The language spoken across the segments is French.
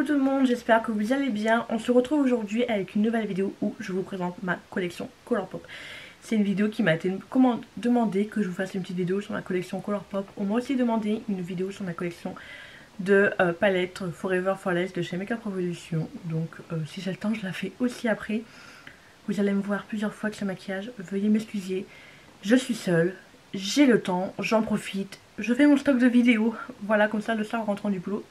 Coucou tout le monde, j'espère que vous allez bien. On se retrouve aujourd'hui avec une nouvelle vidéo où je vous présente ma collection Colourpop. C'est une vidéo qui m'a été demandé que je vous fasse une petite vidéo sur ma collection Colourpop. On m'a aussi demandé une vidéo sur ma collection de palettes Forever Flawless de chez Makeup Revolution. Donc si j'ai le temps, je la fais aussi après. Vous allez me voir plusieurs fois avec ce maquillage, veuillez m'excuser. Je suis seule, j'ai le temps, j'en profite. Je fais mon stock de vidéos, voilà, comme ça le soir en rentrant du boulot.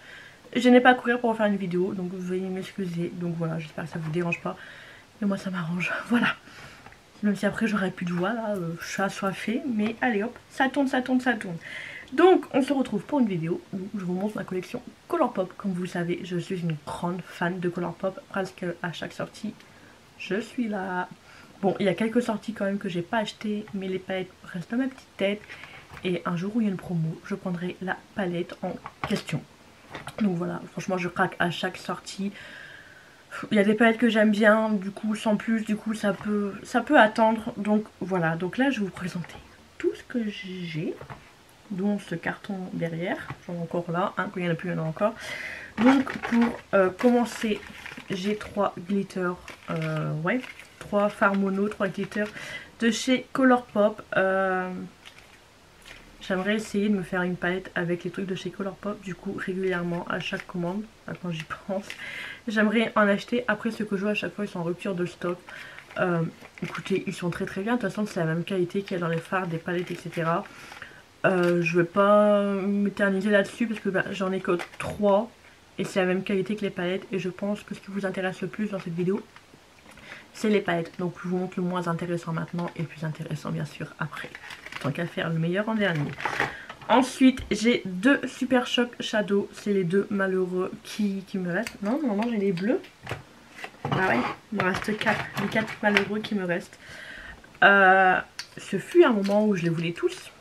Je n'ai pas à courir pour faire une vidéo, donc veuillez m'excuser. Donc voilà, j'espère que ça vous dérange pas. Mais moi ça m'arrange, voilà. Même si après j'aurais plus de voix, là, je suis assoiffée. Mais allez hop, ça tourne, ça tourne, ça tourne. Donc on se retrouve pour une vidéo où je vous montre ma collection Colourpop. Comme vous le savez, je suis une grande fan de Colourpop. Presque à chaque sortie, je suis là. Bon, il y a quelques sorties quand même que j'ai pas acheté, mais les palettes restent dans ma petite tête. Et un jour où il y a une promo, je prendrai la palette en question. Donc voilà, franchement je craque à chaque sortie. Il y a des palettes que j'aime bien, du coup sans plus, du coup ça peut attendre. Donc voilà, donc là je vais vous présenter tout ce que j'ai, dont ce carton derrière. J'en ai encore là, hein, quand il n'y en a plus, il y en a encore. Donc pour commencer, j'ai 3 glitters, ouais, 3 fards mono, 3 glitters de chez Colourpop. J'aimerais essayer de me faire une palette avec les trucs de chez Colourpop, du coup régulièrement à chaque commande, maintenant j'y pense. J'aimerais en acheter, après ce que je vois à chaque fois ils sont en rupture de stock. Écoutez, ils sont très très bien, de toute façon c'est la même qualité qu'il y a dans les fards, des palettes, etc. Je vais pas m'éterniser là-dessus parce que j'en ai que 3 et c'est la même qualité que les palettes. Et je pense que ce qui vous intéresse le plus dans cette vidéo, c'est les palettes. Donc je vous montre le moins intéressant maintenant et le plus intéressant bien sûr après. Tant qu'à faire, le meilleur en dernier. Ensuite, j'ai 2 Super Shock Shadow. C'est les 2 malheureux qui me restent. Non, normalement j'ai les bleus. Ah ouais, il me reste 4. Les 4 malheureux qui me restent. Ce fut un moment où je les voulais tous.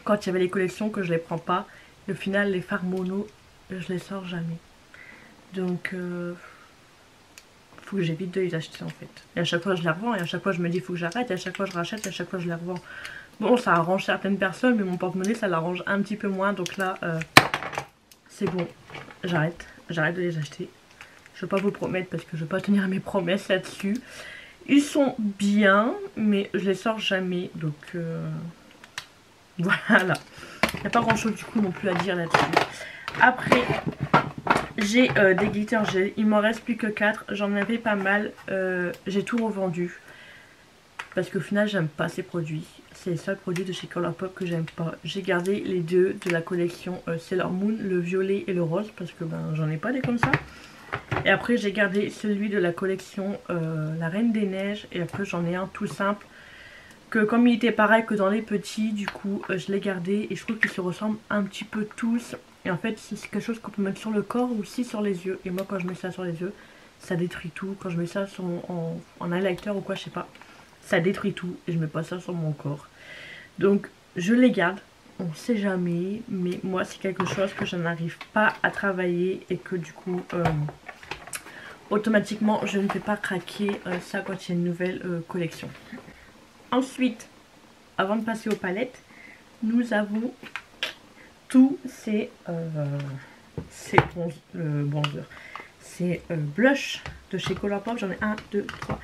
Quand il y avait les collections que je les prends pas. Et au final, les fards mono, je les sors jamais. Donc, faut que j'évite de les acheter en fait. Et à chaque fois je les revends. Et à chaque fois je me dis faut que j'arrête. Et à chaque fois je rachète. Et à chaque fois je les revends. Bon, ça arrange certaines personnes, mais mon porte-monnaie ça l'arrange un petit peu moins. Donc là, c'est bon, j'arrête de les acheter. Je ne vais pas vous promettre parce que je ne vais pas tenir mes promesses là-dessus. Ils sont bien, mais je les sors jamais. Donc voilà. Il n'y a pas grand-chose du coup non plus à dire là-dessus. Après, j'ai des glitter gel. Il m'en reste plus que 4. J'en avais pas mal. J'ai tout revendu. Parce qu'au final, j'aime pas ces produits. C'est les seuls produits de chez Colourpop que j'aime pas. J'ai gardé les 2 de la collection Sailor Moon, le violet et le rose. Parce que ben j'en ai pas des comme ça. Et après, j'ai gardé celui de la collection La Reine des Neiges. Et après, j'en ai un tout simple. Que comme il était pareil que dans les petits, du coup, je l'ai gardé. Et je trouve qu'ils se ressemblent un petit peu tous. Et en fait, c'est quelque chose qu'on peut mettre sur le corps ou aussi sur les yeux. Et moi, quand je mets ça sur les yeux, ça détruit tout. Quand je mets ça sur en highlighter ou quoi, je sais pas. Ça détruit tout et je mets pas ça sur mon corps. Donc je les garde, on sait jamais, mais moi c'est quelque chose que je n'arrive pas à travailler et que du coup automatiquement je ne fais pas craquer ça quand il y a une nouvelle collection. Ensuite, avant de passer aux palettes, nous avons tous ces bronzers, ces blush de chez Colourpop. J'en ai 1, 2, 3,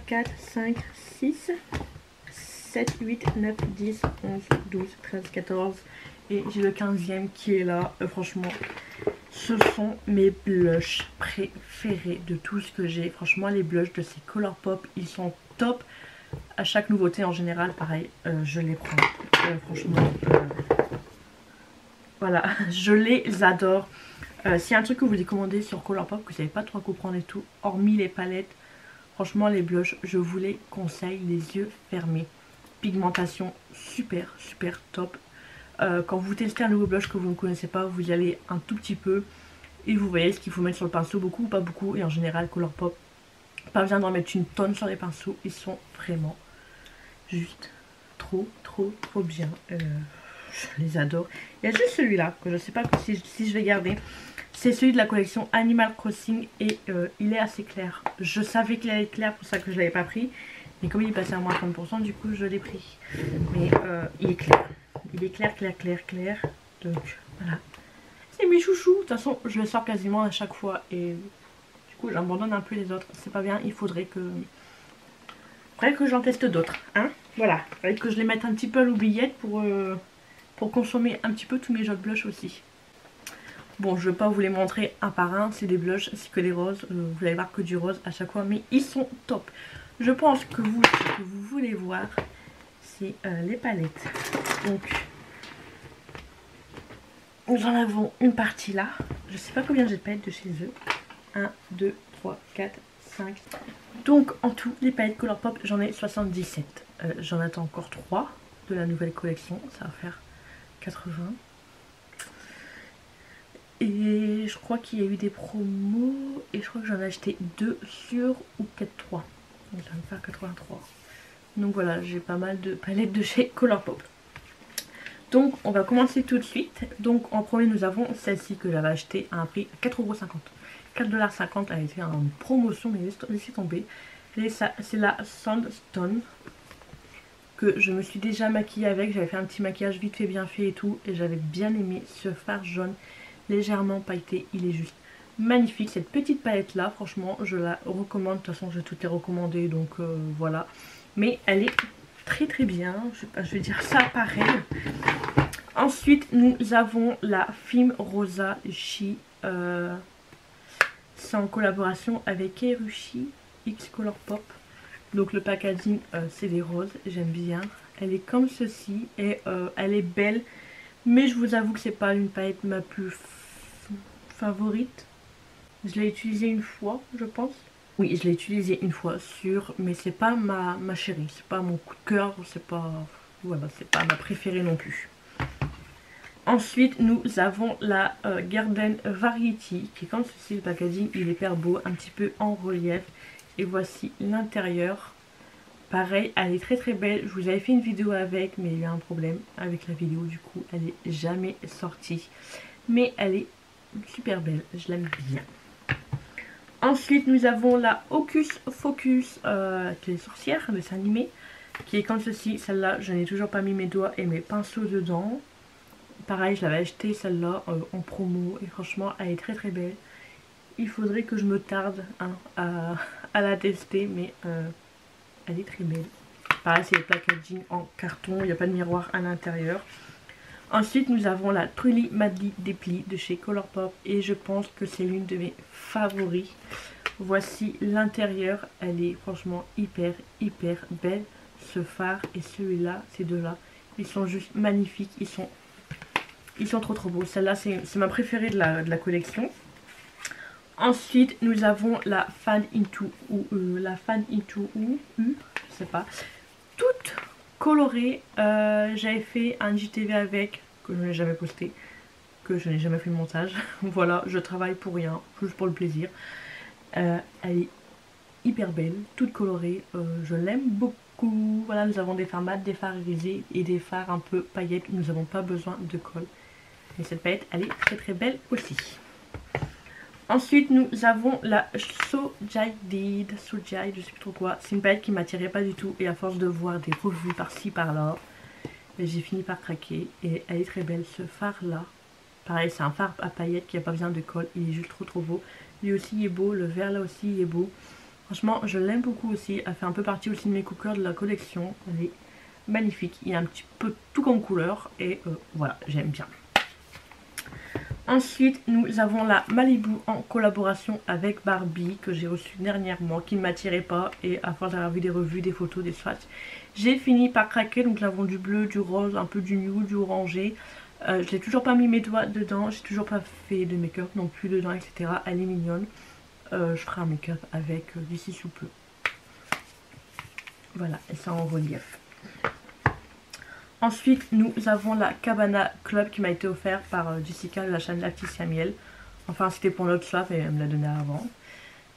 4, 5, 6, 7, 8, 9, 10, 11, 12, 13, 14 et j'ai le 15e qui est là. Franchement, ce sont mes blushs préférés de tout ce que j'ai. Franchement, les blushs de ces Colourpop, ils sont top. À chaque nouveauté en général, pareil, je les prends. Franchement, voilà, je les adore. S'il y a un truc que vous voulez commander sur Colourpop, que vous savez pas trop quoi prendre et tout, hormis les palettes, franchement les blushs, je vous les conseille, les yeux fermés. Pigmentation super super top. Quand vous testez un nouveau blush que vous ne connaissez pas, vous y allez un tout petit peu et vous voyez ce qu'il faut mettre sur le pinceau, beaucoup ou pas beaucoup. Et en général Colourpop, pas besoin d'en mettre une tonne sur les pinceaux, ils sont vraiment juste trop bien. Je les adore. Il y a juste celui-là que je sais pas si je vais garder. C'est celui de la collection Animal Crossing et il est assez clair. Je savais qu'il allait être clair, pour ça que je l'avais pas pris. Mais comme il est passé à moins 30%, du coup je l'ai pris. Mais il est clair. Il est clair. Donc voilà. C'est mes chouchous. De toute façon, je les sors quasiment à chaque fois et du coup j'abandonne un peu les autres. C'est pas bien, il faudrait que j'en teste d'autres, hein. Voilà, il faudrait que je les mette un petit peu à l'oubliette pour consommer un petit peu tous mes jeux de blush aussi. Bon, je vais pas vous les montrer un par un, c'est des blushs, c'est que des roses. Vous allez voir que du rose à chaque fois, mais ils sont top. Je pense que vous, ce que vous voulez voir, c'est les palettes. Donc, nous en avons une partie là. Je sais pas combien j'ai de palettes de chez eux. 1, 2, 3, 4, 5. Donc, en tout, les palettes Colourpop, j'en ai 77. J'en attends encore 3 de la nouvelle collection. Ça va faire 80. Et je crois qu'il y a eu des promos. Et je crois que j'en ai acheté 2 sur ou peut-être 3. Donc ça va me faire 83. Donc voilà, j'ai pas mal de palettes de chez Colourpop. Donc on va commencer tout de suite. Donc en premier nous avons celle-ci que j'avais achetée à un prix à 4,50 €. 4,50 $, elle a été en promotion, mais laissez tomber. C'est la Sandstone que je me suis déjà maquillée avec. J'avais fait un petit maquillage vite fait, bien fait et tout. Et j'avais bien aimé ce fard jaune légèrement pailleté. Il est juste magnifique. Cette petite palette là, franchement, je la recommande. De toute façon, je vais toutes les recommander. Donc voilà. Mais elle est très très bien. Je vais dire ça pareil. Ensuite, nous avons la Film Rosa Chi. C'est en collaboration avec Erushi X Colourpop. Donc le packaging c'est des roses, j'aime bien. Elle est comme ceci et elle est belle. Mais je vous avoue que c'est pas une palette ma plus favorite. Je l'ai utilisée une fois, je pense. Oui, je l'ai utilisée une fois sur, mais c'est pas ma chérie. C'est pas mon coup de cœur, c'est pas... Voilà, c'est pas ma préférée non plus. Ensuite, nous avons la Garden Variety, qui est comme ceci, le packaging, il est hyper beau, un petit peu en relief. Et voici l'intérieur. Pareil, elle est très très belle. Je vous avais fait une vidéo avec, mais il y a eu un problème avec la vidéo, du coup, elle n'est jamais sortie. Mais elle est super belle, je l'aime bien. Ensuite, nous avons la Hocus Focus, qui est sorcière, un dessin animé, qui est comme ceci. Celle-là, je n'ai toujours pas mis mes doigts et mes pinceaux dedans. Pareil, je l'avais acheté celle-là en promo et franchement, elle est très très belle. Il faudrait que je me tarde hein, à la tester, mais elle est très belle. Pareil, c'est le packaging en carton, il n'y a pas de miroir à l'intérieur. Ensuite, nous avons la Truly Madly Dépli de chez Colourpop et je pense que c'est l'une de mes favoris. Voici l'intérieur, elle est franchement hyper belle. Ce fard et celui-là, ces deux-là, ils sont juste magnifiques, ils sont trop beaux. Celle-là, c'est ma préférée de la collection. Ensuite, nous avons la Fan Into je sais pas, toute colorée. J'avais fait un JTV avec, que je n'ai jamais posté, que je n'ai jamais fait le montage. Voilà, je travaille pour rien, juste pour le plaisir. Elle est hyper belle, toute colorée, je l'aime beaucoup. Voilà, nous avons des fards mat, des fards irisés et des fards un peu paillettes. Nous n'avons pas besoin de colle. Et cette palette, elle est très belle aussi. Ensuite, nous avons la Sojai, je sais plus trop quoi. C'est une palette qui m'attirait pas du tout. Et à force de voir des revues par-ci par-là, j'ai fini par craquer. Et elle est très belle, ce fard-là. Pareil, c'est un fard à paillettes qui n'a pas besoin de colle. Il est juste trop beau. Lui aussi il est beau, le vert là aussi il est beau. Franchement, je l'aime beaucoup aussi. Elle fait un peu partie aussi de mes coups de cœur de la collection. Elle est magnifique. Il y a un petit peu tout comme couleur. Et voilà, j'aime bien. Ensuite, nous avons la Malibu en collaboration avec Barbie que j'ai reçue dernièrement, qui ne m'attirait pas. Et à force d'avoir vu des revues, des photos, des swatchs, j'ai fini par craquer. Donc nous avons du bleu, du rose, un peu du nude, du orangé. Je n'ai toujours pas mis mes doigts dedans, j'ai toujours pas fait de make-up non plus dedans, etc. Elle est mignonne. Je ferai un make-up avec d'ici sous peu. Voilà, et ça en relief. Ensuite, nous avons la Cabana Club qui m'a été offerte par Jessica de la chaîne Laetitia Miel. Enfin, c'était pour notre soif et elle me l'a donné avant.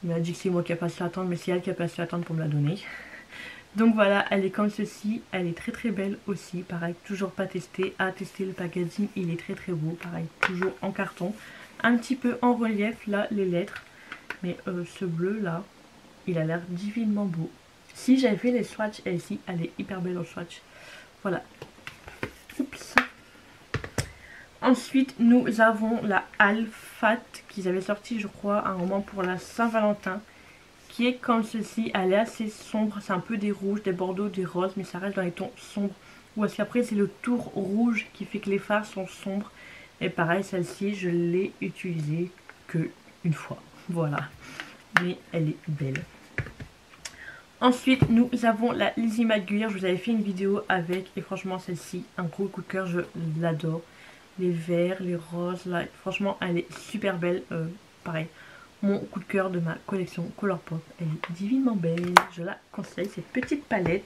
Elle m'a dit que c'est moi qui a passé à attendre, mais c'est elle qui a passé à attendre pour me la donner. Donc voilà, elle est comme ceci, elle est très belle aussi. Pareil, toujours pas testée, à tester le packaging, il est très beau. Pareil, toujours en carton, un petit peu en relief là, les lettres. Mais ce bleu là, il a l'air divinement beau. Si j'avais fait les swatchs, elle ici, elle est hyper belle au swatch. Voilà. Oups. Ensuite, nous avons la Alphat qu'ils avaient sorti, je crois, à un moment pour la Saint-Valentin. Qui est comme ceci, elle est assez sombre, c'est un peu des rouges, des bordeaux, des roses, mais ça reste dans les tons sombres. Ou est-ce qu'après c'est le tour rouge qui fait que les fards sont sombres. Et pareil, celle-ci, je l'ai utilisée que une fois, voilà. Mais elle est belle. Ensuite, nous avons la Lizzie McGuire, je vous avais fait une vidéo avec, et franchement celle-ci, un gros coup de cœur, je l'adore. Les verts, les roses, là, franchement elle est super belle, pareil. Mon coup de cœur de ma collection Colourpop. Elle est divinement belle. Je la conseille, cette petite palette.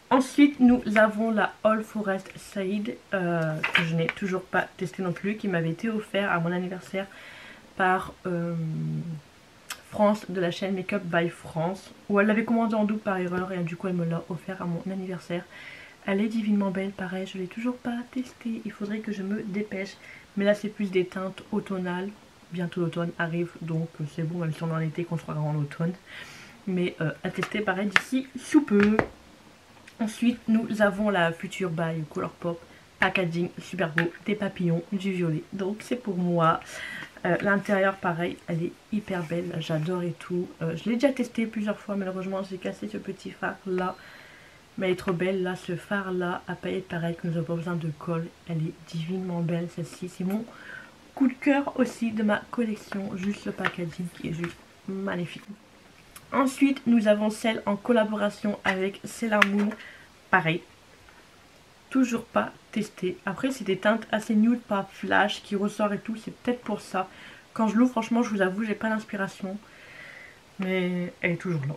Ensuite, nous avons la All Forest Side. Que je n'ai toujours pas testé non plus. Qui m'avait été offert à mon anniversaire par France de la chaîne Makeup by France. Ou elle l'avait commandé en double par erreur. Et du coup, elle me l'a offert à mon anniversaire. Elle est divinement belle. Pareil, je ne l'ai toujours pas testé. Il faudrait que je me dépêche. Mais là, c'est plus des teintes automnales. Bientôt l'automne arrive, donc c'est bon, même si on est en été, qu'on se croira en automne. Mais à tester pareil d'ici sous peu. Ensuite, nous avons la Future by Colourpop. Packaging super beau, des papillons, du violet. Donc c'est pour moi. L'intérieur pareil, elle est hyper belle, j'adore et tout. Je l'ai déjà testé plusieurs fois, malheureusement j'ai cassé ce petit phare là. Mais elle est trop belle, là, ce phare là, à paillettes pareil, que nous n'avons pas besoin de colle. Elle est divinement belle celle-ci, c'est mon coup de cœur aussi de ma collection, juste le packaging qui est juste magnifique. Ensuite, nous avons celle en collaboration avec Sailor Moon, pareil, toujours pas testé. Après, c'est des teintes assez nude, pas flash, qui ressort et tout, c'est peut-être pour ça. Quand je l'ouvre, franchement, je vous avoue, j'ai pas l'inspiration, mais elle est toujours là.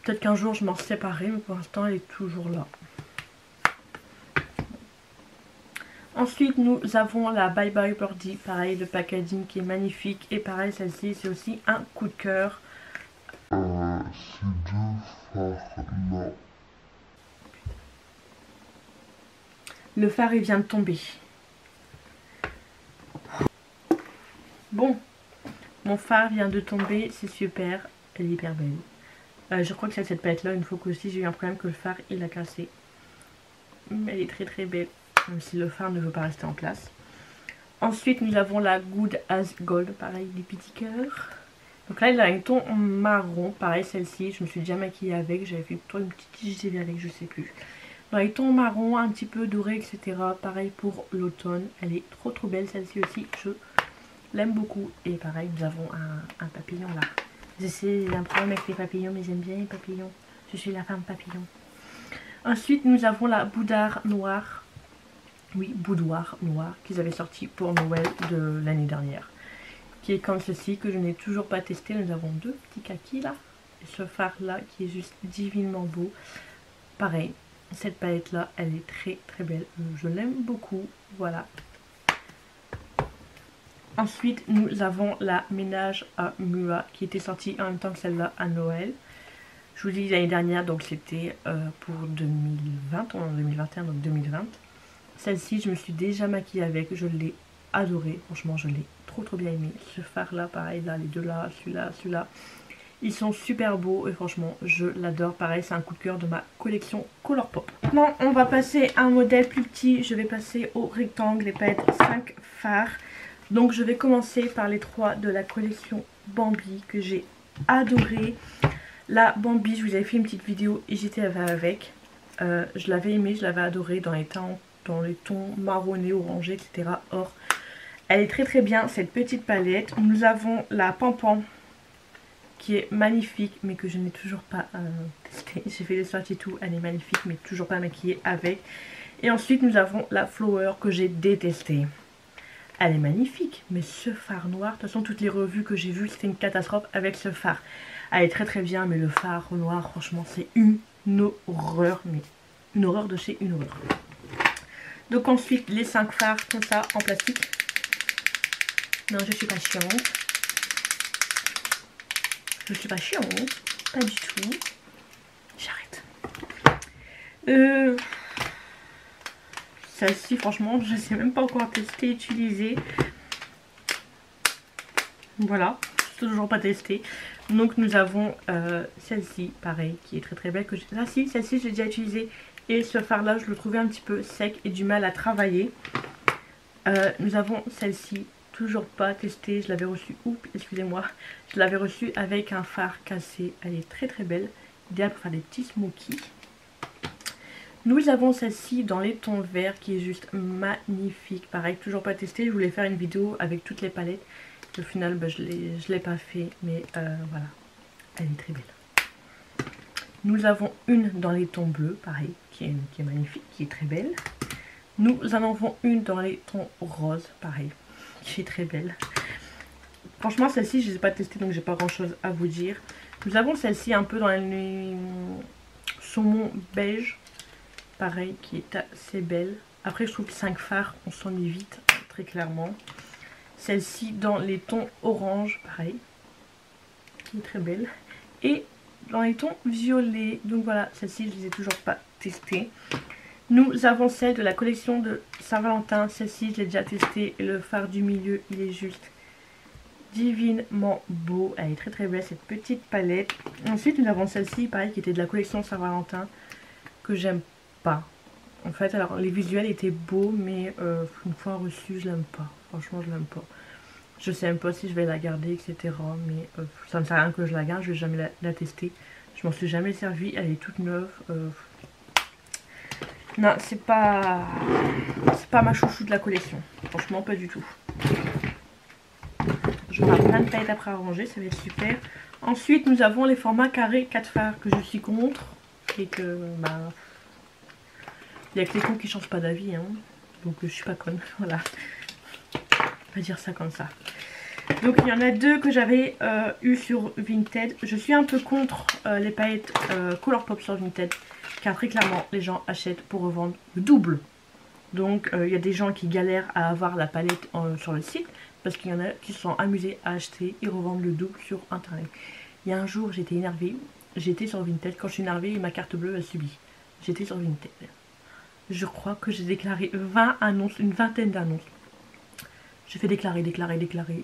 Peut-être qu'un jour, je m'en séparerai, mais pour l'instant, elle est toujours là. Ensuite, nous avons la Bye Bye Birdie. Pareil, le packaging qui est magnifique. Et pareil, celle-ci, c'est aussi un coup de cœur. Ces deux phares-là. Le phare, il vient de tomber. Bon, mon phare vient de tomber. C'est super. Elle est hyper belle. Je crois que c'est cette palette-là. Une fois qu'aussi, j'ai eu un problème que le phare, il a cassé. Mais elle est très très belle. Même si le phare ne veut pas rester en place. Ensuite, nous avons la Good as Gold, pareil, des petits cœurs. Donc là, il a un ton marron, pareil, celle-ci, je me suis déjà maquillée avec, j'avais fait une petite IGTV avec, je sais plus. Dans les tons marron, un petit peu doré, etc. Pareil pour l'automne, elle est trop trop belle, celle-ci aussi, je l'aime beaucoup. Et pareil, nous avons un papillon là. J'ai un problème avec les papillons, mais j'aime bien les papillons. Je suis la femme papillon. Ensuite, nous avons la Bouddhar Noire. Oui, boudoir noir qu'ils avaient sorti pour Noël de l'année dernière. Qui est comme ceci, que je n'ai toujours pas testé. Nous avons deux petits kakis là. Et ce phare là qui est juste divinement beau. Pareil, cette palette là, elle est très très belle. Je l'aime beaucoup. Voilà. Ensuite, nous avons la Ménage à Mua qui était sortie en même temps que celle-là à Noël. Je vous dis l'année dernière, donc c'était pour 2020, en 2021, donc 2020. Celle-ci, je me suis déjà maquillée avec, je l'ai adorée, franchement je l'ai trop trop bien aimée. Ce phare là, pareil, là, les deux là, celui-là, ils sont super beaux et franchement je l'adore. Pareil, c'est un coup de cœur de ma collection Colourpop. Maintenant, on va passer à un modèle plus petit, je vais passer au rectangle, les palettes 5 fards. Donc je vais commencer par les 3 de la collection Bambi que j'ai adoré. La Bambi, je vous avais fait une petite vidéo et j'étais avec. Je l'avais aimée, je l'avais adorée dans les tons marronnés, orangés, etc. Or, elle est très très bien cette petite palette. Nous avons la Pampan qui est magnifique mais que je n'ai toujours pas testée. J'ai fait les swatchs et tout, elle est magnifique mais toujours pas maquillée avec. Et ensuite nous avons la Flower que j'ai détestée. Elle est magnifique mais ce phare noir, de toute façon toutes les revues que j'ai vues c'était une catastrophe avec ce phare. Elle est très très bien mais le phare noir franchement c'est une horreur, mais une horreur de chez une horreur. Donc ensuite les 5 fards comme ça en plastique. Non, je suis pas chiante. Je suis pas chiante, pas du tout. J'arrête. Celle-ci franchement je sais même pas encore tester, utiliser. Voilà, toujours pas testé. Donc nous avons celle-ci pareil qui est très très belle. Ah si, celle-ci j'ai déjà utilisée. Et ce phare là je le trouvais un petit peu sec et du mal à travailler. Nous avons celle-ci, toujours pas testée, je l'avais reçue, excusez-moi, je l'avais reçue avec un fard cassé, elle est très très belle, idéale pour faire des petits smokies. Nous avons celle-ci dans les tons verts qui est juste magnifique, pareil, toujours pas testée, je voulais faire une vidéo avec toutes les palettes, au final bah, je l'ai pas fait, mais voilà, elle est très belle. Nous avons une dans les tons bleus, pareil, qui est magnifique, qui est très belle. Nous en avons une dans les tons roses, pareil, qui est très belle. Franchement, celle-ci, je ne les ai pas testées, donc j'ai pas grand-chose à vous dire. Nous avons celle-ci un peu dans les saumon beige, pareil, qui est assez belle. Après, je trouve que 5 fards, on s'ennuie vite, très clairement. Celle-ci dans les tons orange, pareil, qui est très belle. Et dans les tons violets, donc voilà, celle-ci, je ne les ai toujours pas testées. Nous avons celle de la collection de Saint-Valentin. Celle-ci, je l'ai déjà testée. Et le fard du milieu, il est juste divinement beau. Elle est très très belle, cette petite palette. Ensuite, nous avons celle-ci, pareil, qui était de la collection Saint-Valentin, que j'aime pas. En fait, alors, les visuels étaient beaux, mais une fois reçu, je l'aime pas. Franchement, je l'aime pas. Je sais même pas si je vais la garder, etc. Mais ça ne sert à rien que je la garde, je vais jamais la tester. Je m'en suis jamais servi, elle est toute neuve. Non, c'est pas ma chouchou de la collection. Franchement, pas du tout. J'aurai plein de paillettes après à ranger, ça va être super. Ensuite, nous avons les formats carrés 4 fards que je suis contre. Et que, bah, il y a que les cons qui changent pas d'avis, hein. Donc je suis pas conne, voilà. On va dire ça comme ça. Donc il y en a deux que j'avais eu sur Vinted. Je suis un peu contre les paillettes Colourpop sur Vinted. Car très clairement, les gens achètent pour revendre le double. Donc il y a des gens qui galèrent à avoir la palette sur le site. Parce qu'il y en a qui se sont amusés à acheter et revendre le double sur internet. Il y a un jour, j'étais énervée. J'étais sur Vinted. Quand je suis énervée, ma carte bleue, elle subit. J'étais sur Vinted. Je crois que j'ai déclaré 20 annonces, une vingtaine d'annonces. J'ai fait déclarer.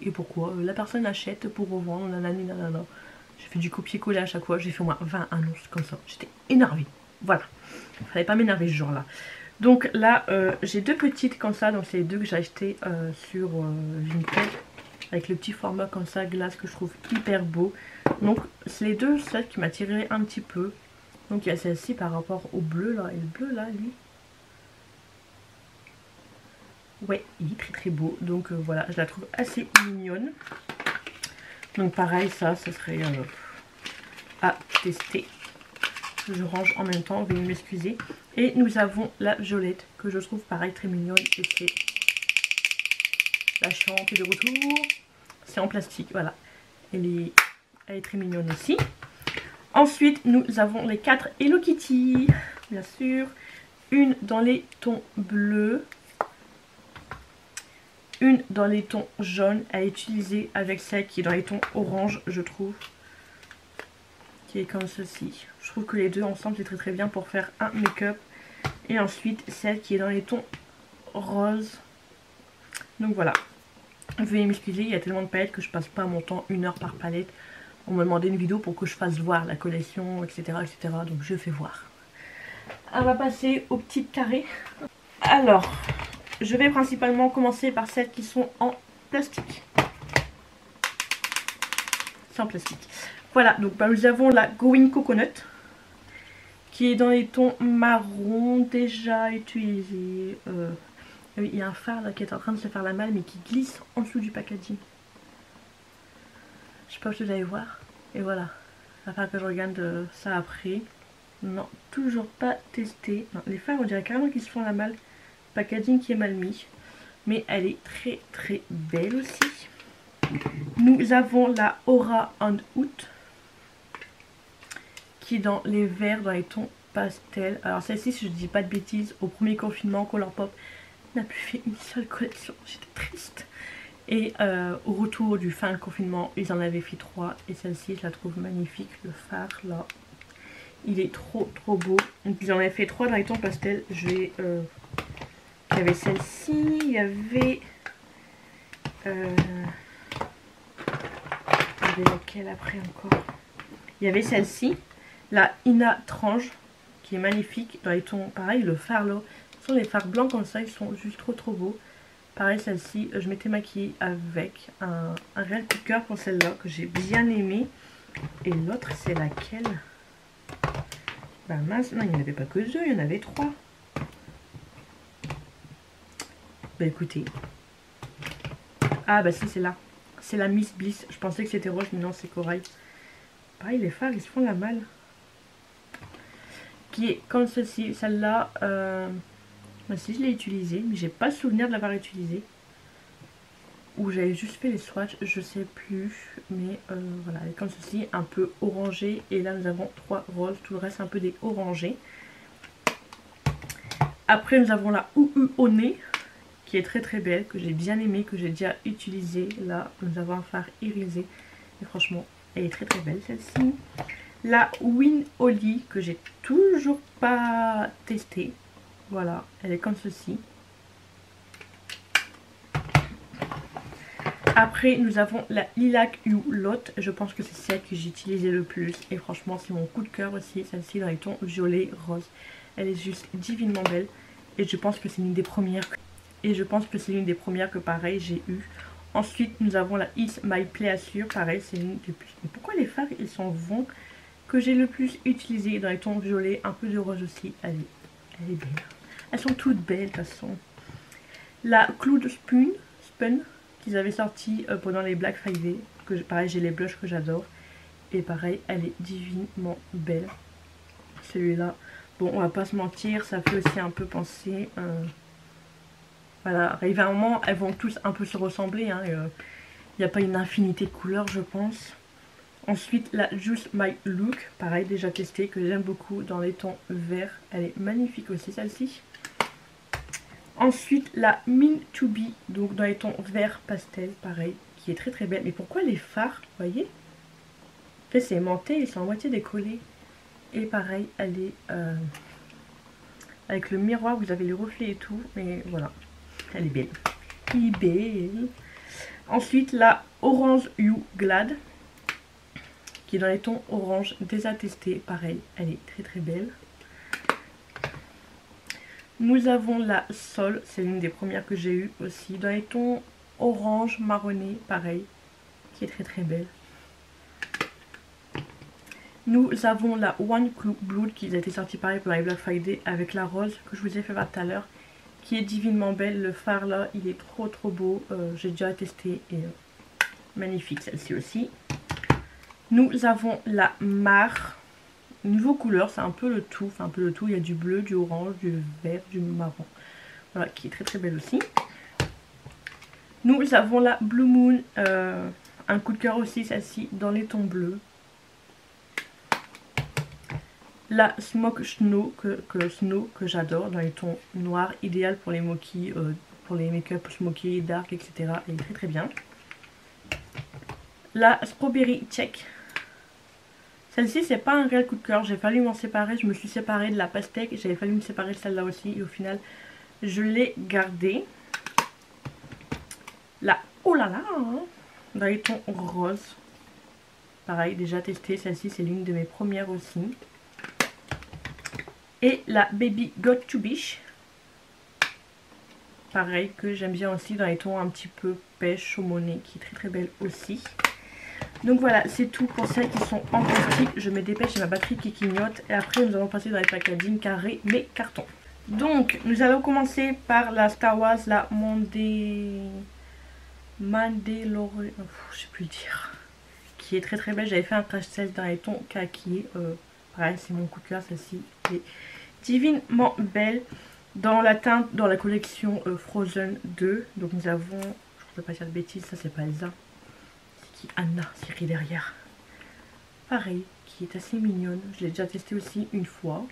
Et pourquoi la personne achète pour revendre, nanana. J'ai fait du copier-coller à chaque fois. J'ai fait au moins 20 annonces comme ça. J'étais énervée. Voilà. Il fallait pas m'énerver ce jour-là. Donc là, j'ai deux petites comme ça. Donc c'est les deux que j'ai achetées sur Vinted. Avec le petit format comme ça, glace, que je trouve hyper beau. Donc c'est les deux celles qui m'attiraient un petit peu. Donc il y a celle-ci par rapport au bleu là. Et le bleu là, lui. Ouais, il est très très beau. Donc voilà, je la trouve assez mignonne. Donc pareil, ça serait à tester. Je range en même temps, veuillez m'excuser. Et nous avons la violette, que je trouve pareil très mignonne. Et c'est la chambre de retour. C'est en plastique, voilà. Elle est très mignonne aussi. Ensuite, nous avons les 4 Hello Kitty, bien sûr. Une dans les tons bleus. Une dans les tons jaunes, elle est utilisée avec celle qui est dans les tons orange, je trouve. Qui est comme ceci. Je trouve que les deux ensemble c'est très très bien pour faire un make-up. Et ensuite celle qui est dans les tons roses. Donc voilà. Veuillez m'excuser, il y a tellement de palettes que je passe pas mon temps 1 heure par palette. On m'a demandé une vidéo pour que je fasse voir la collection, etc. Donc je fais voir. On va passer aux petites carrés. Alors... je vais principalement commencer par celles qui sont en plastique. C'est en plastique. Voilà, donc bah, nous avons la Going Coconut. Qui est dans les tons marron, déjà utilisé. Il y a un phare là qui est en train de se faire la malle, mais qui glisse en dessous du packaging. Je sais pas si vous allez voir. Et voilà. Il va falloir que je regarde ça après. Non, toujours pas testé. Non, les phares, on dirait carrément qu'ils se font la malle. Packaging qui est mal mis, mais elle est très très belle aussi. Nous avons la Aura and Out qui est dans les verts, dans les tons pastel. Alors celle-ci, si je dis pas de bêtises, au premier confinement, Colourpop n'a plus fait une seule collection. J'étais triste. Et au retour du fin de confinement, ils en avaient fait 3. Et celle-ci, je la trouve magnifique. Le phare là, il est trop trop beau. Donc ils en avaient fait 3 dans les tons pastel. Je vais... il y avait celle-ci, il y avait laquelle après encore? Il y avait celle-ci, la Ina Trange, qui est magnifique dans les tons pareil, le phare là. Ce sont les fards blancs comme ça, ils sont juste trop trop beaux. Pareil, celle-ci, je m'étais maquillée avec un réel coup de cœur pour celle-là que j'ai bien aimé. Et l'autre, c'est laquelle? Bah mince, non, il n'y en avait pas que deux, il y en avait trois. Bah écoutez. Ah bah si, c'est là. C'est la Miss Bliss. Je pensais que c'était rose, mais non, c'est corail. Pareil, les fards, ils se font la malle. Qui est comme celle-ci. Celle-là, bah si, je l'ai utilisée, mais j'ai pas le souvenir de l'avoir utilisée. Ou j'avais juste fait les swatchs, je sais plus. Mais voilà, elle est comme ceci, un peu orangé. Et là, nous avons 3 roses. Tout le reste, un peu des orangés. Après, nous avons la OU au nez, qui est très très belle, que j'ai bien aimée, que j'ai déjà utilisée. Là, nous avons un fard irisé. Et franchement, elle est très très belle celle-ci. La Win Holly, que j'ai toujours pas testée. Voilà, elle est comme ceci. Après, nous avons la Lilac You Lot. Je pense que c'est celle que j'ai utilisée le plus. Et franchement, c'est mon coup de cœur aussi. Celle-ci dans les tons violet, rose. Elle est juste divinement belle. Et je pense que c'est l'une des premières. Que pareil, j'ai eu. Ensuite, nous avons la It's My Pleasure. Pareil, c'est l'une des plus. Mais pourquoi les fards, ils s'en vont? Que j'ai le plus utilisé dans les tons violets. Un peu de rose aussi. Elle est belle. Elles sont toutes belles de toute façon. La Cloud Spoon qu'ils avaient sorti pendant les Black Friday. Que pareil, j'ai les blushs que j'adore. Et pareil, elle est divinement belle. Celui-là, bon, on va pas se mentir, ça fait aussi un peu penser. Voilà, arrivé à un moment, elles vont tous un peu se ressembler. Il n'y a pas une infinité de couleurs, je pense. Ensuite, la Just My Look, pareil, déjà testée, que j'aime beaucoup dans les tons verts. Elle est magnifique aussi, celle-ci. Ensuite, la Mean to Be, donc dans les tons vert pastel, pareil, qui est très très belle. Mais pourquoi les fards, vous voyez? En fait, c'est aimanté, ils sont à moitié décollés. Et pareil, elle est avec le miroir, vous avez les reflets et tout. Mais voilà, elle est belle. Elle est belle. Ensuite, la Orange You Glad, qui est dans les tons orange, déjà testée. Pareil, elle est très très belle. Nous avons la Sol, c'est l'une des premières que j'ai eues aussi, dans les tons orange marronné, pareil, qui est très très belle. Nous avons la One Clue Blood qui a été sortie pareil pour la Black Friday avec la rose que je vous ai fait voir tout à l'heure, qui est divinement belle. Le fard là, il est trop trop beau, j'ai déjà testé et magnifique celle-ci aussi. Nous avons la Mar. Niveau couleur, c'est un peu le tout. Enfin, un peu le tout. Il y a du bleu, du orange, du vert, du marron. Voilà, qui est très très belle aussi. Nous avons la Blue Moon. Un coup de cœur aussi, celle-ci, dans les tons bleus. La Smoke Snow, que j'adore, dans les tons noirs. Idéal pour les moquis, pour les make-up smoky, dark, etc. Elle est très très bien. La Strawberry Check. Celle-ci, c'est pas un réel coup de cœur. J'ai fallu m'en séparer. Je me suis séparée de la pastèque. J'avais fallu me séparer de celle-là aussi. Et au final, je l'ai gardée. La oh là là, hein, dans les tons roses. Pareil, déjà testée. Celle-ci, c'est l'une de mes premières aussi. Et la Baby Got to Bish. Pareil, que j'aime bien aussi dans les tons un petit peu pêche, saumonné, qui est très très belle aussi. Donc voilà, c'est tout pour celles qui sont en plastique. Je me dépêche, j'ai ma batterie qui clignote. Et après, nous allons passer dans les packaging carrés, mais cartons. Donc, nous allons commencer par la Star Wars, la Mandalorian, je sais plus le dire. Qui est très très belle. J'avais fait un crash test dans les tons kaki. Pareil, c'est mon coup de cœur, celle-ci. Elle est divinement belle. Dans la teinte, dans la collection Frozen 2. Donc nous avons, je ne peux pas dire de bêtises, ça c'est pas Elsa. Anna, c'est écrit derrière. Pareil, qui est assez mignonne. Je l'ai déjà testé aussi une fois.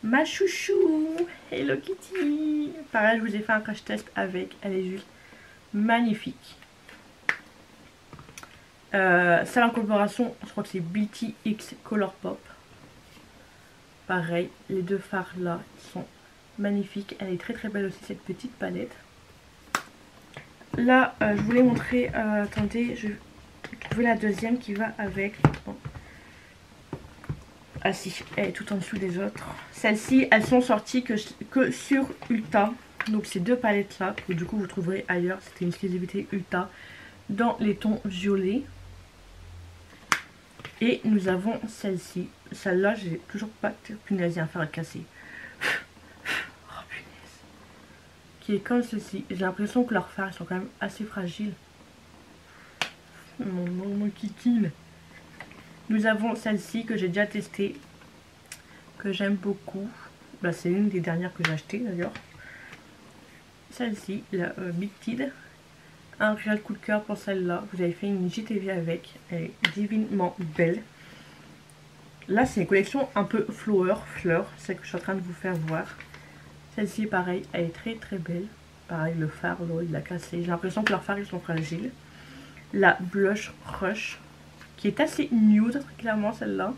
Ma chouchou, Hello Kitty. Pareil, je vous ai fait un crash test avec. Elle est juste magnifique. Celle en collaboration, je crois que c'est BTX Colourpop. Pareil, les deux fards là sont magnifiques. Elle est très très belle aussi, cette petite palette. Là, je voulais montrer, attendez, je vais trouver la deuxième qui va avec. Bon. Ah si, elle est tout en dessous des autres. Celles-ci, elles sont sorties que sur Ulta. Donc ces deux palettes là, que du coup vous trouverez ailleurs, c'était une exclusivité Ulta dans les tons violets. Et nous avons celle-ci. Celle-là, j'ai toujours pas punaise, à faire à casser. Oh punaise. Qui est comme ceci. J'ai l'impression que leurs fards sont quand même assez fragiles. Mon kikine. Nous avons celle-ci que j'ai déjà testée, que j'aime beaucoup. Bah, c'est l'une des dernières que j'ai achetées d'ailleurs. Celle-ci, la Big Tid. Un réel coup de cœur pour celle-là. Vous avez fait une JTV avec. Elle est divinement belle. Là, c'est une collection un peu fleur, celle que je suis en train de vous faire voir. Celle-ci est pareil, elle est très très belle. Pareil, le fard, là, il l'a cassé. J'ai l'impression que leurs fards, ils sont fragiles. La Blush Rush, qui est assez nude, clairement, celle-là.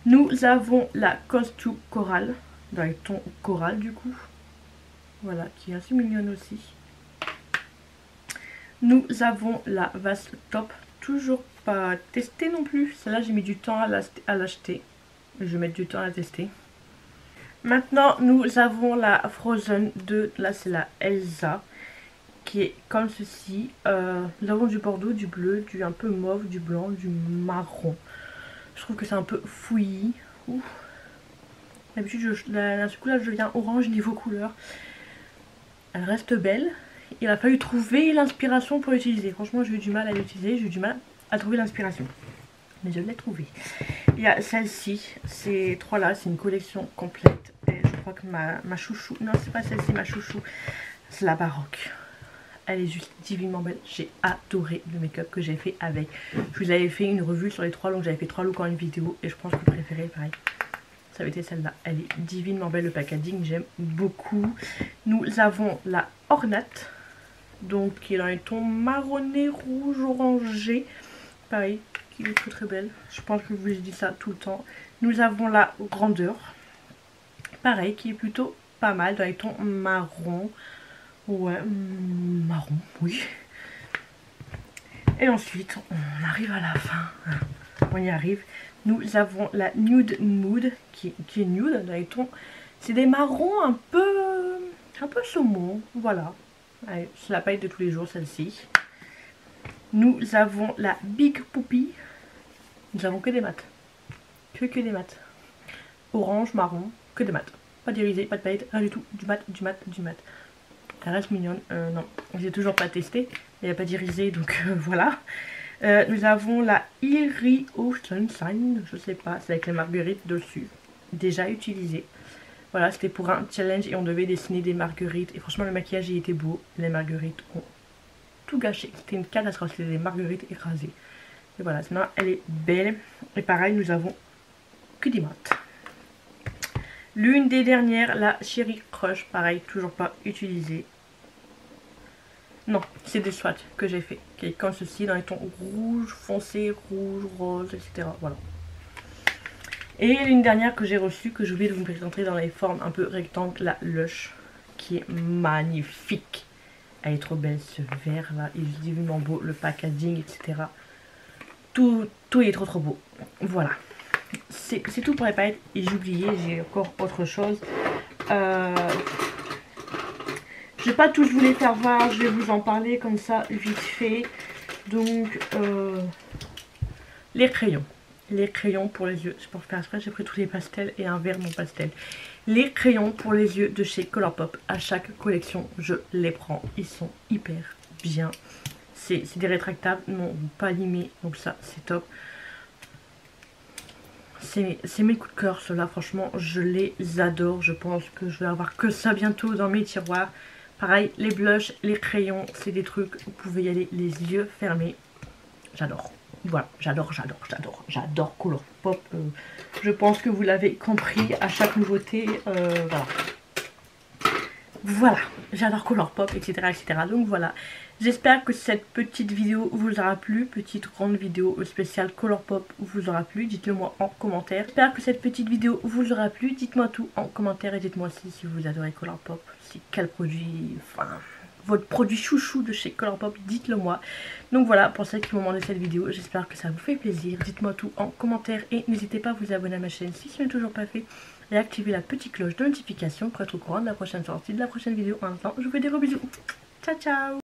Nous avons la Cause to Coral, dans les tons coral, du coup. Voilà, qui est assez mignonne aussi. Nous avons la Vase Top, toujours pas testée non plus. Celle-là, j'ai mis du temps à l'acheter. Je vais mettre du temps à la tester. Maintenant, nous avons la Frozen 2. Là, c'est la Elsa, qui est comme ceci. Nous avons du bordeaux, du bleu, du un peu mauve, du blanc, du marron. Je trouve que c'est un peu fouillis. D'habitude, d'un coup là, je viens orange niveau couleur. Elle reste belle. Il a fallu trouver l'inspiration pour l'utiliser. Franchement, j'ai eu du mal à l'utiliser. J'ai eu du mal à trouver l'inspiration. Mais je l'ai trouvée. Il y a celle-ci. Ces trois-là, c'est une collection complète. Et je crois que ma chouchou... Non, c'est pas celle-ci, ma chouchou. C'est la Baroque. Elle est juste divinement belle. J'ai adoré le make-up que j'ai fait avec. Je vous avais fait une revue sur les trois looks. J'avais fait 3 looks en une vidéo. Et je pense que le préféré, pareil, ça avait été celle-là. Elle est divinement belle, le packaging, j'aime beaucoup. Nous avons la Ornat, donc qui est dans les tons marronné, rouge, orangé. Pareil, qui est très très belle. Je pense que je vous ai dit ça tout le temps. Nous avons la Grandeur, pareil, qui est plutôt pas mal, dans les tons marron. Ouais, marron, oui. Et ensuite, on arrive à la fin. On y arrive. Nous avons la Nude Mood, qui est nude dans les tons. C'est des marrons un peu saumon, voilà. C'est la paille de tous les jours, celle-ci. Nous avons la Big Poppy. Nous avons que des mats. Que des mats. Orange, marron, que des mats. Pas d'irisé, pas de paillettes, rien du tout. Du mat, du mat, du mat. Elle reste mignonne. Non, j'ai toujours pas testé. Il n'y a pas d'irisé, donc voilà. Nous avons la Eerie Ocean Sign, je sais pas, c'est avec les marguerites dessus, déjà utilisée. Voilà, c'était pour un challenge et on devait dessiner des marguerites. Et franchement, le maquillage il était beau. Les marguerites ont tout gâché. C'était une catastrophe, c'était des marguerites écrasées. Et voilà, sinon elle est belle. Et pareil, nous avons que des mates. L'une des dernières, la Cherry Crush, pareil, toujours pas utilisée. Non, c'est des swatchs que j'ai fait, qui est comme ceci, dans les tons rouge, foncé, rouge, rose, etc. Voilà. Et l'une dernière que j'ai reçue, que je vais vous présenter dans les formes un peu rectangles, la Lush, qui est magnifique. Elle est trop belle, ce vert là, il est divinement beau, le packaging, etc. Tout est trop beau. Voilà. C'est tout pour les paillettes. Et j'ai oublié, j'ai encore autre chose. Je vais pas tous vous les faire voir, je vais vous en parler comme ça, vite fait. Donc, les crayons. Les crayons pour les yeux. C'est pour faire exprès, j'ai pris tous les pastels et un vert non pastel. Les crayons pour les yeux de chez Colourpop. À chaque collection, je les prends. Ils sont hyper bien. C'est des rétractables, non pas limés. Donc ça, c'est top. C'est mes coups de cœur, ceux-là. Franchement, je les adore. Je pense que je vais avoir que ça bientôt dans mes tiroirs. Pareil, les blushs, les crayons, c'est des trucs, vous pouvez y aller les yeux fermés. J'adore. Voilà, j'adore Colourpop. Je pense que vous l'avez compris à chaque nouveauté. Voilà. Voilà, j'adore Colourpop, etc., etc. Donc voilà, j'espère que cette petite vidéo vous aura plu. Petite grande vidéo spéciale Colourpop vous aura plu. Dites-le moi en commentaire. J'espère que cette petite vidéo vous aura plu. Dites-moi tout en commentaire et dites-moi aussi si vous adorez Colourpop. Si quel produit, enfin, votre produit chouchou de chez Colourpop, dites-le moi. Donc voilà, pour celles qui m'ont demandé cette vidéo, j'espère que ça vous fait plaisir. Dites-moi tout en commentaire et n'hésitez pas à vous abonner à ma chaîne si ce n'est toujours pas fait. et activer la petite cloche de notification pour être au courant de la prochaine sortie, de la prochaine vidéo. En même temps, je vous fais des gros bisous. Ciao ciao.